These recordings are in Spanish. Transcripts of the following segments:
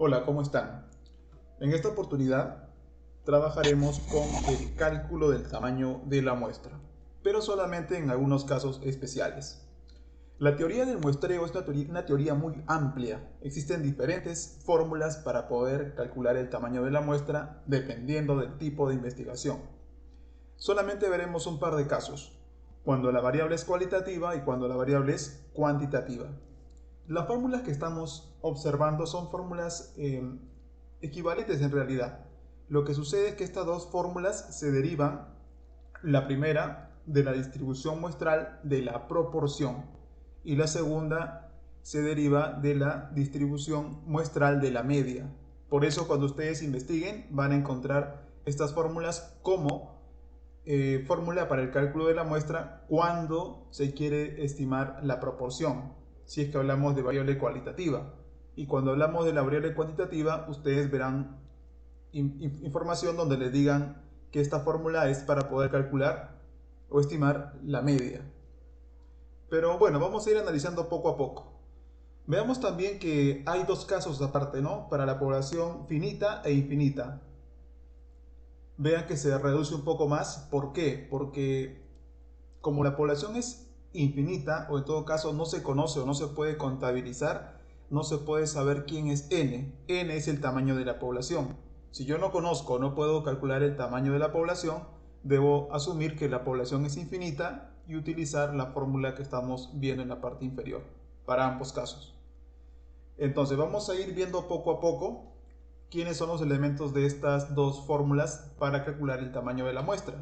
Hola, ¿cómo están? En esta oportunidad trabajaremos con el cálculo del tamaño de la muestra, pero solamente en algunos casos especiales. La teoría del muestreo es una teoría muy amplia. Existen diferentes fórmulas para poder calcular el tamaño de la muestra dependiendo del tipo de investigación. Solamente veremos un par de casos, cuando la variable es cualitativa y cuando la variable es cuantitativa. Las fórmulas que estamos observando son fórmulas equivalentes en realidad. Lo que sucede es que estas dos fórmulas se derivan, la primera de la distribución muestral de la proporción y la segunda se deriva de la distribución muestral de la media. Por eso cuando ustedes investiguen van a encontrar estas fórmulas como fórmula para el cálculo de la muestra cuando se quiere estimar la proporción, si es que hablamos de variable cualitativa. Y cuando hablamos de la variable cuantitativa, ustedes verán información donde les digan que esta fórmula es para poder calcular o estimar la media. Pero bueno, vamos a ir analizando poco a poco. Veamos también que hay dos casos aparte, ¿no? Para la población finita e infinita. Vean que se reduce un poco más. ¿Por qué? Porque como la población es infinita, o en todo caso no se conoce o no se puede contabilizar, no se puede saber quién es n. N es el tamaño de la población. Si yo no conozco, no puedo calcular el tamaño de la población, debo asumir que la población es infinita y utilizar la fórmula que estamos viendo en la parte inferior para ambos casos. Entonces vamos a ir viendo poco a poco quiénes son los elementos de estas dos fórmulas para calcular el tamaño de la muestra.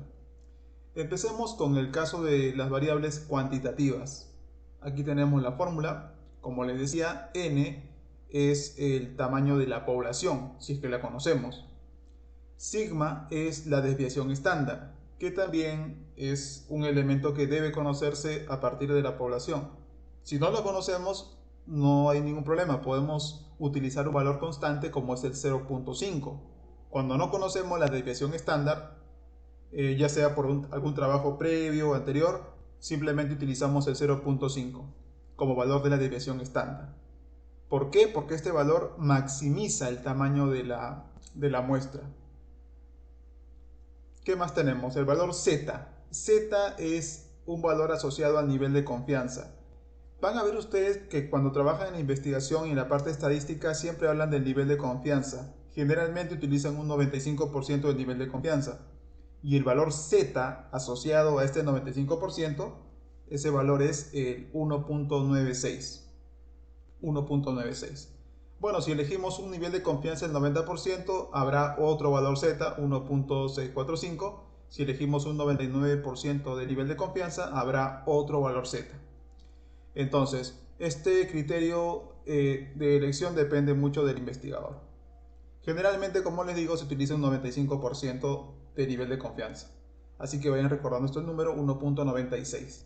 Empecemos con el caso de las variables cuantitativas. Aquí tenemos la fórmula. Como les decía, n es el tamaño de la población, si es que la conocemos. Sigma es la desviación estándar, que también es un elemento que debe conocerse a partir de la población. Si no lo conocemos, no hay ningún problema. Podemos utilizar un valor constante como es el 0.5. Cuando no conocemos la desviación estándar, ya sea por algún trabajo previo o anterior, simplemente utilizamos el 0.5 como valor de la desviación estándar. ¿Por qué? Porque este valor maximiza el tamaño de la muestra. ¿Qué más tenemos? El valor Z. Z es un valor asociado al nivel de confianza. Van a ver ustedes que cuando trabajan en investigación y en la parte estadística siempre hablan del nivel de confianza. Generalmente utilizan un 95% del nivel de confianza. Y el valor Z asociado a este 95%, ese valor es el 1.96. 1.96. Bueno, si elegimos un nivel de confianza del 90%, habrá otro valor Z, 1.645. Si elegimos un 99% de nivel de confianza, habrá otro valor Z. Entonces, este criterio de elección depende mucho del investigador. Generalmente, como les digo, se utiliza un 95% de nivel de confianza. Así que vayan recordando esto, el número 1.96.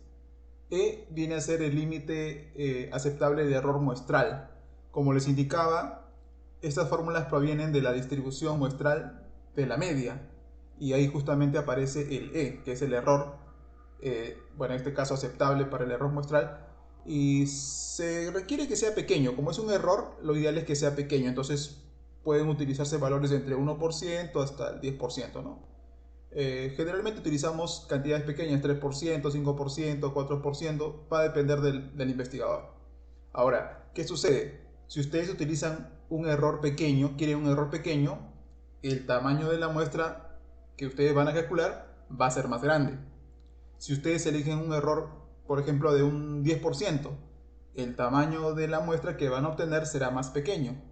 E viene a ser el límite aceptable de error muestral. Como les indicaba, estas fórmulas provienen de la distribución muestral de la media. Y ahí justamente aparece el E, que es el error, bueno, en este caso aceptable para el error muestral. Y se requiere que sea pequeño. Como es un error, lo ideal es que sea pequeño. Entonces pueden utilizarse valores de entre 1% hasta el 10%, ¿no? Generalmente utilizamos cantidades pequeñas, 3%, 5%, 4%, va a depender del investigador. Ahora, ¿qué sucede? Si ustedes utilizan un error pequeño, quieren un error pequeño, el tamaño de la muestra que ustedes van a calcular va a ser más grande. Si ustedes eligen un error, por ejemplo, de un 10%, el tamaño de la muestra que van a obtener será más pequeño.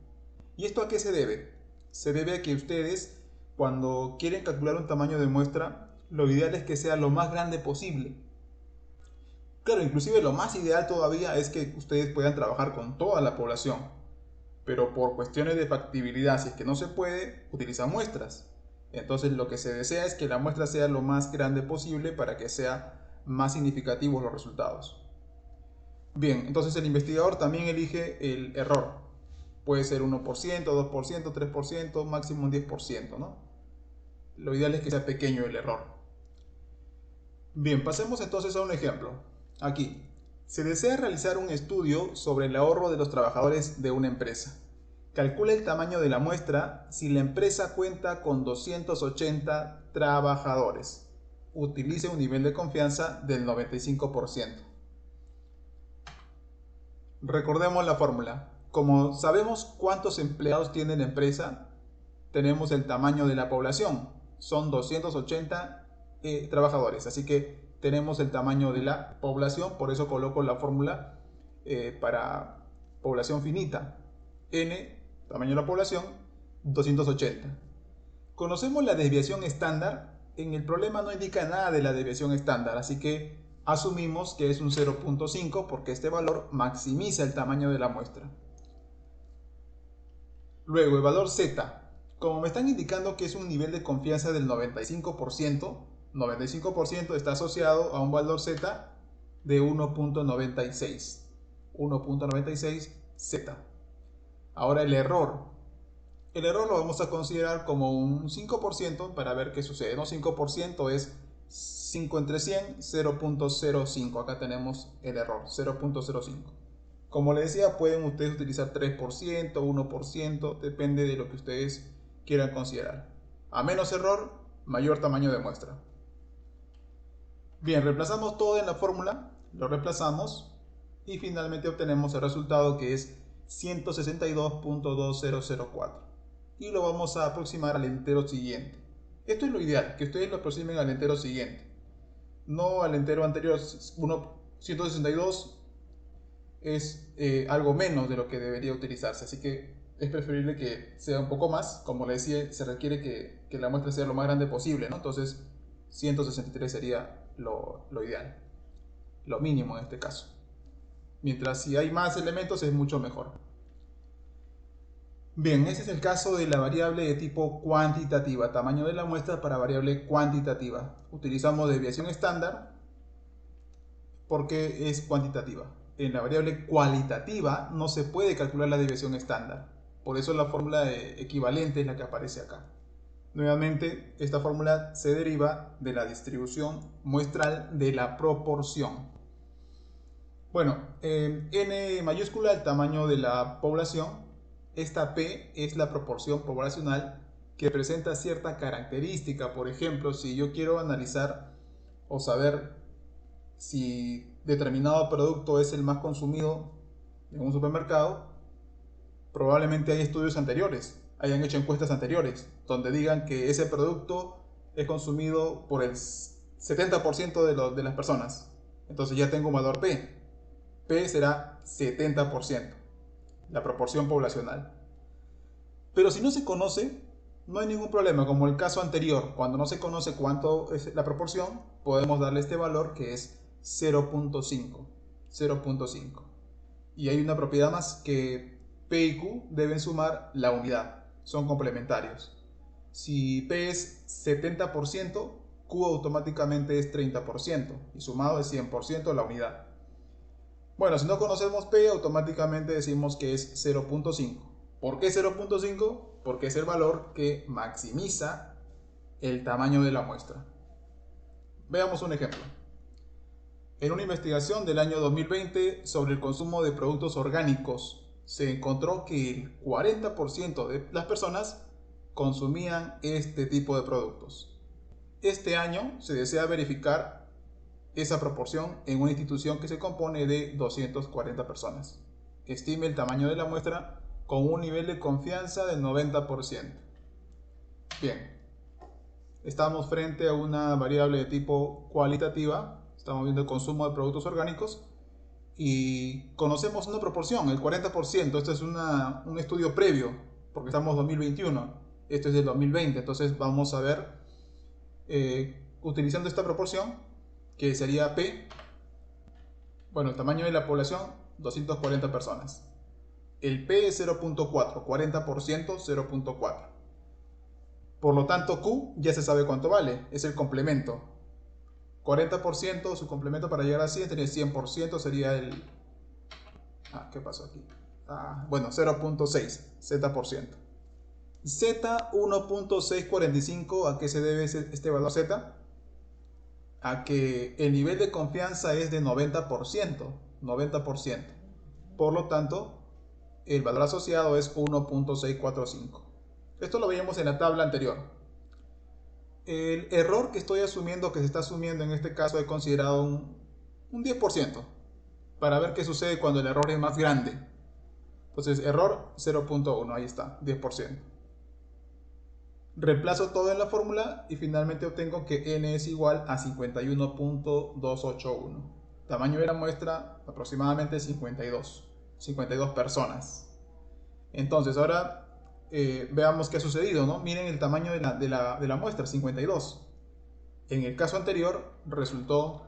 ¿Y esto a qué se debe? Se debe a que ustedes, cuando quieren calcular un tamaño de muestra, lo ideal es que sea lo más grande posible. Claro, inclusive lo más ideal todavía es que ustedes puedan trabajar con toda la población, pero por cuestiones de factibilidad, si es que no se puede, utilizan muestras. Entonces lo que se desea es que la muestra sea lo más grande posible para que sea más significativos los resultados. Bien, entonces el investigador también elige el error. Puede ser 1%, 2%, 3%, máximo un 10%, ¿no? Lo ideal es que sea pequeño el error. Bien, pasemos entonces a un ejemplo. Aquí, se desea realizar un estudio sobre el ahorro de los trabajadores de una empresa. Calcula el tamaño de la muestra si la empresa cuenta con 280 trabajadores. Utilice un nivel de confianza del 95%. Recordemos la fórmula. Como sabemos cuántos empleados tiene la empresa, tenemos el tamaño de la población. Son 280 trabajadores. Así que tenemos el tamaño de la población. Por eso coloco la fórmula para población finita. N, tamaño de la población, 280. Conocemos la desviación estándar. En el problema no indica nada de la desviación estándar. Así que asumimos que es un 0.5 porque este valor maximiza el tamaño de la muestra. Luego, el valor Z. Como me están indicando que es un nivel de confianza del 95%, 95% está asociado a un valor Z de 1.96. 1.96 Z. Ahora el error. El error lo vamos a considerar como un 5% para ver qué sucede, ¿no? 5% es 5 entre 100, 0.05. Acá tenemos el error, 0.05. Como les decía, pueden ustedes utilizar 3%, 1%, depende de lo que ustedes quieran considerar. A menos error, mayor tamaño de muestra. Bien, reemplazamos todo en la fórmula, lo reemplazamos y finalmente obtenemos el resultado que es 162.2004. Y lo vamos a aproximar al entero siguiente. Esto es lo ideal, que ustedes lo aproximen al entero siguiente. No al entero anterior. 162 es algo menos de lo que debería utilizarse, así que es preferible que sea un poco más. Como les decía, se requiere que la muestra sea lo más grande posible, ¿no? Entonces 163 sería lo ideal, lo mínimo en este caso. Mientras si hay más elementos es mucho mejor. Bien, ese es el caso de la variable de tipo cuantitativa, tamaño de la muestra para variable cuantitativa. Utilizamos desviación estándar porque es cuantitativa. En la variable cualitativa no se puede calcular la desviación estándar. Por eso la fórmula equivalente es la que aparece acá. Nuevamente, esta fórmula se deriva de la distribución muestral de la proporción. Bueno, n mayúscula, el tamaño de la población. Esta P es la proporción poblacional que presenta cierta característica. Por ejemplo, si yo quiero analizar o saber si determinado producto es el más consumido en un supermercado, probablemente hay estudios anteriores, hayan hecho encuestas anteriores, donde digan que ese producto es consumido por el 70% de las personas. Entonces ya tengo un valor P. P será 70%, la proporción poblacional. Pero si no se conoce, no hay ningún problema, como el caso anterior, cuando no se conoce cuánto es la proporción, podemos darle este valor que es 0.5. 0.5. Y hay una propiedad más, que P y Q deben sumar la unidad, son complementarios. Si P es 70%, Q automáticamente es 30% y sumado es 100% la unidad. Bueno, si no conocemos P, automáticamente decimos que es 0.5. ¿Por qué 0.5? Porque es el valor que maximiza el tamaño de la muestra. Veamos un ejemplo. En una investigación del año 2020 sobre el consumo de productos orgánicos, se encontró que el 40% de las personas consumían este tipo de productos. Este año se desea verificar esa proporción en una institución que se compone de 240 personas. Estime el tamaño de la muestra con un nivel de confianza del 90%. Bien, estamos frente a una variable de tipo cualitativa. Estamos viendo el consumo de productos orgánicos y conocemos una proporción, el 40%. Este es un estudio previo, porque estamos en 2021. Esto es del 2020, entonces vamos a ver, utilizando esta proporción, que sería P, bueno, el tamaño de la población, 240 personas. El P es 0.4, 40%, 0.4. Por lo tanto, Q ya se sabe cuánto vale, es el complemento. 40%, su complemento para llegar a 100 sería 100%, sería el... ¿qué pasó aquí? Bueno, 0.6, Z%. Z 1.645, ¿a qué se debe este valor Z? A que el nivel de confianza es de 90%, 90%. Por lo tanto, el valor asociado es 1.645. Esto lo veíamos en la tabla anterior. El error que estoy asumiendo, que se está asumiendo en este caso, he considerado un 10%, para ver qué sucede cuando el error es más grande. Entonces, error 0.1, ahí está, 10%. Reemplazo todo en la fórmula y finalmente obtengo que n es igual a 51.281. Tamaño de la muestra aproximadamente 52 personas. Entonces ahora veamos qué ha sucedido, ¿no? Miren el tamaño de la muestra, 52. En el caso anterior resultó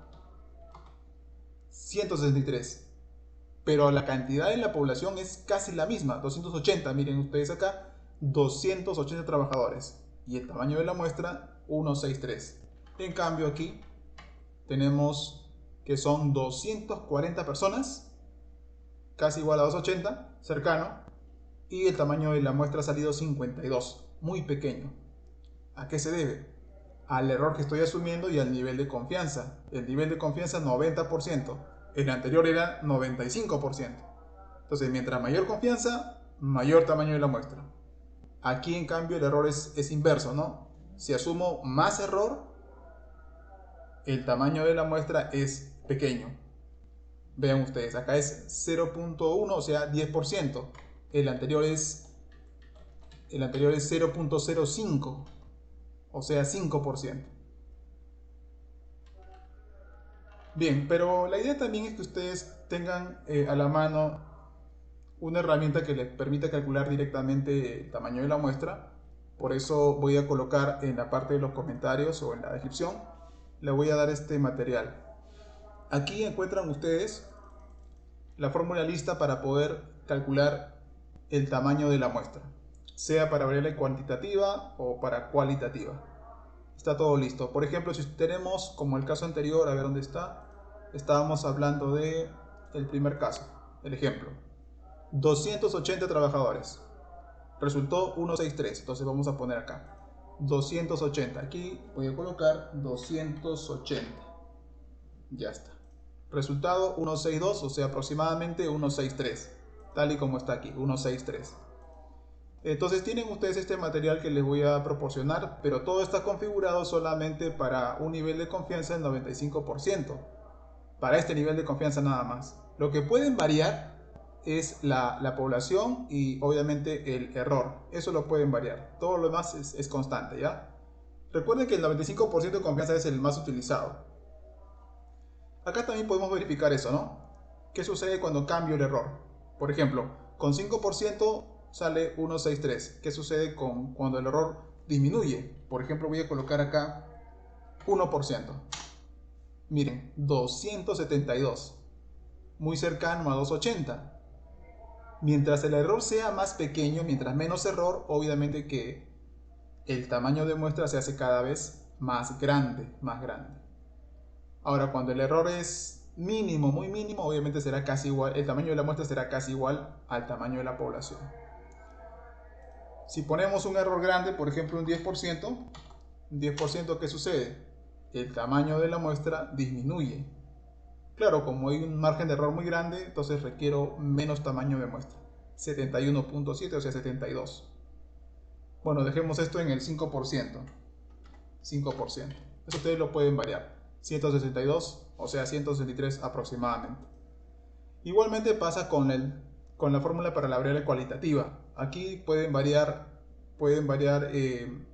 163, pero la cantidad en la población es casi la misma, 280. Miren ustedes acá, 280 trabajadores y el tamaño de la muestra 163. En cambio aquí tenemos que son 240 personas, casi igual a 280, cercano, y el tamaño de la muestra ha salido 52, muy pequeño. ¿A qué se debe? Al error que estoy asumiendo y al nivel de confianza. El nivel de confianza 90%, el anterior era 95%. Entonces, mientras mayor confianza, mayor tamaño de la muestra. Aquí, en cambio, el error es inverso, ¿no? Si asumo más error, el tamaño de la muestra es pequeño. Vean ustedes, acá es 0.1, o sea, 10%. El anterior es 0.05, o sea, 5%. Bien, pero la idea también es que ustedes tengan a la mano una herramienta que les permita calcular directamente el tamaño de la muestra. Por eso voy a colocar en la parte de los comentarios o en la descripción, le voy a dar este material. Aquí encuentran ustedes la fórmula lista para poder calcular el tamaño de la muestra, sea para variable cuantitativa o para cualitativa. Está todo listo. Por ejemplo, si tenemos, como el caso anterior, a ver dónde está, estábamos hablando de el primer caso, el ejemplo. 280 trabajadores. Resultó 163. Entonces vamos a poner acá 280. Aquí voy a colocar 280. Ya está. Resultado 162, o sea, aproximadamente 163. Tal y como está aquí, 163. Entonces tienen ustedes este material que les voy a proporcionar, pero todo está configurado solamente para un nivel de confianza del 95%. Para este nivel de confianza nada más. Lo que pueden variar es la población y obviamente el error. Eso lo pueden variar. Todo lo demás es constante, ¿ya? Recuerden que el 95% de confianza es el más utilizado. Acá también podemos verificar eso, ¿no? ¿Qué sucede cuando cambio el error? Por ejemplo, con 5% sale 163. ¿Qué sucede cuando el error disminuye? Por ejemplo, voy a colocar acá 1%. Miren, 272. Muy cercano a 280. Mientras el error sea más pequeño, mientras menos error, obviamente que el tamaño de muestra se hace cada vez más grande, más grande. Ahora, cuando el error es mínimo, muy mínimo, obviamente será casi igual, el tamaño de la muestra será casi igual al tamaño de la población. Si ponemos un error grande, por ejemplo un 10%, ¿qué sucede? El tamaño de la muestra disminuye. Claro, como hay un margen de error muy grande, entonces requiero menos tamaño de muestra. 71.7, o sea 72. Bueno, dejemos esto en el 5%. 5%. Eso ustedes lo pueden variar. 162, o sea 163 aproximadamente. Igualmente pasa con la fórmula para la variable cualitativa. Aquí pueden variar el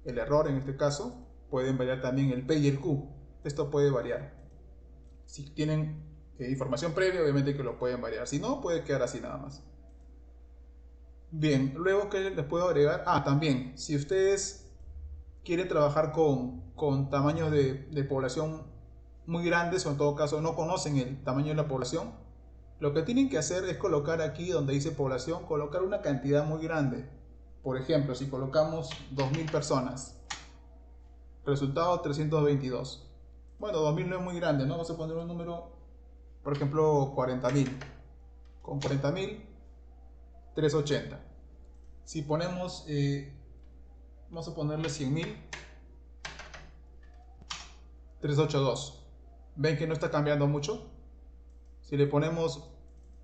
error en este caso. Pueden variar también el P y el Q. Esto puede variar. Si tienen información previa, obviamente que lo pueden variar. Si no, puede quedar así nada más. Bien, luego que les puedo agregar. También, si ustedes quieren trabajar con tamaños de población muy grandes o en todo caso no conocen el tamaño de la población, lo que tienen que hacer es colocar aquí donde dice población, colocar una cantidad muy grande. Por ejemplo, si colocamos 2000 personas, resultado 322. Bueno, 2000 no es muy grande, ¿no? Vamos a poner un número, por ejemplo, 40.000. Con 40.000, 380. Si ponemos, vamos a ponerle 100.000, 382. ¿Ven que no está cambiando mucho? Si le ponemos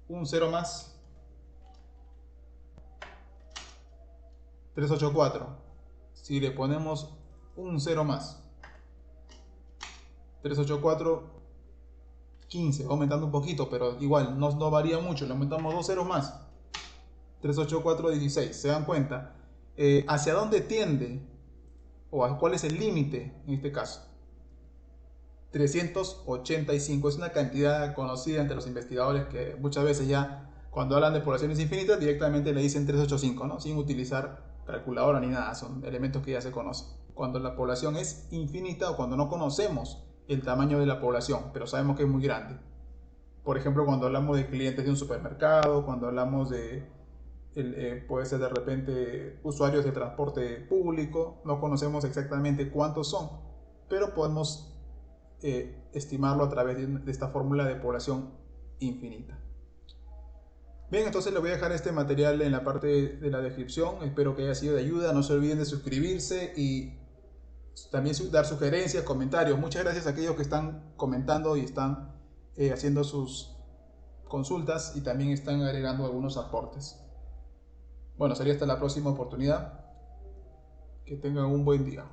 un 0 más, 384. Si le ponemos un 0 más, 384, 15, va aumentando un poquito, pero igual no varía mucho, le aumentamos 2 ceros más, 384, 16. ¿Se dan cuenta? ¿Hacia dónde tiende? ¿O a cuál es el límite en este caso? 385 es una cantidad conocida entre los investigadores que muchas veces ya cuando hablan de poblaciones infinitas directamente le dicen 385, ¿no? Sin utilizar calculadora ni nada, son elementos que ya se conocen. Cuando la población es infinita o cuando no conocemos el tamaño de la población, pero sabemos que es muy grande. Por ejemplo, cuando hablamos de clientes de un supermercado, cuando hablamos de, puede ser de repente usuarios de transporte público, no conocemos exactamente cuántos son, pero podemos estimarlo a través de esta fórmula de población infinita. Bien, entonces les voy a dejar este material en la parte de la descripción. Espero que haya sido de ayuda. No se olviden de suscribirse y también dar sugerencias, comentarios. Muchas gracias a aquellos que están comentando y están haciendo sus consultas y también están agregando algunos aportes. Bueno, sería hasta la próxima oportunidad. Que tengan un buen día.